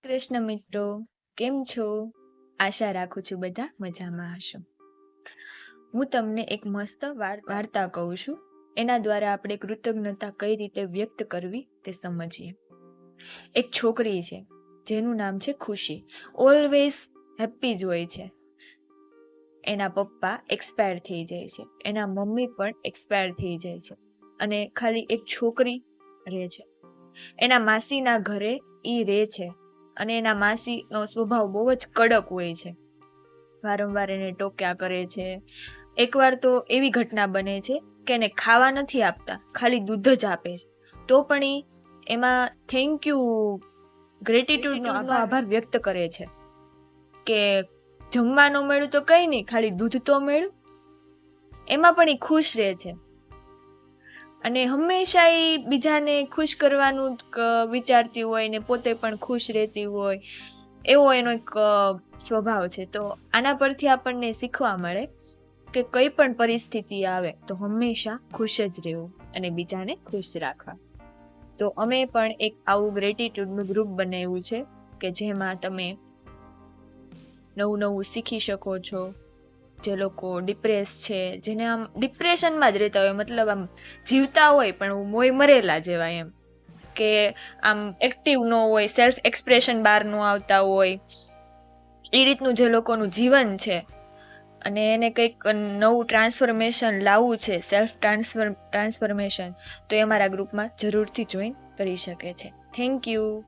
કૃષ્ણ મિત્રો, કેમ છો? આશા રાખું છું બધા મજામાં હશો. હું તમને એક મસ્ત વાર્તા કહું છું. એના દ્વારા આપણે કૃતજ્ઞતા કઈ રીતે વ્યક્ત કરવી તે સમજીએ. એક છોકરી છે જેનું નામ છે ખુશી. ઓલવેઝ હેપી જ હોય છે. એના પપ્પા એક્સપાયર થઈ જાય છે, એના મમ્મી પણ એક્સપાયર થઈ જાય છે, અને ખાલી એક છોકરી રહે છે. એના માસીના ઘરે ઈ રહે છે, અને એના માસીનો સ્વભાવ બહુ જ કડક હોય છે. વારંવાર એને ટોક્યા કરે છે. એકવાર તો એવી ઘટના બને છે કે એને ખાવા નથી આપતા, ખાલી દૂધ જ આપે છે. તો પણ એમાં થેન્ક યુ, ગ્રેટિટ્યુડનો આભાર વ્યક્ત કરે છે કે જમવાનું મળ્યું તો કઈ નહીં, ખાલી દૂધ તો મળ્યું. એમાં પણ એ ખુશ રહે છે, અને હંમેશા એ બીજાને ખુશ કરવાનું વિચારતી હોય ને પોતે પણ ખુશ રહેતી હોય, એવો એનો એક સ્વભાવ છે. તો આના પરથી આપણને શીખવા મળે કે કઈ પણ પરિસ્થિતિ આવે તો હંમેશા ખુશ જ રહેવું અને બીજાને ખુશ રાખવા. તો અમે પણ એક આવું ગ્રેટિટ્યુડનું ગ્રુપ બનાવ્યું છે કે જેમાં તમે નવું નવું શીખી શકો છો. જે લોકો ડિપ્રેસ છે, જેને આમ ડિપ્રેશનમાં જ રહેતા હોય, મતલબ આમ જીવતા હોય પણ મોય મરેલા જેવા, એમ કે આમ એક્ટિવ ન હોય, સેલ્ફ એક્સપ્રેશન બહાર ન આવતા હોય, એ રીતનું જે લોકોનું જીવન છે, અને એને કંઈક નવું ટ્રાન્સફોર્મેશન લાવવું છે, સેલ્ફ ટ્રાન્સફોર્મેશન, તો એ અમારા ગ્રુપમાં જરૂરથી જોઈન કરી શકે છે. Thank you.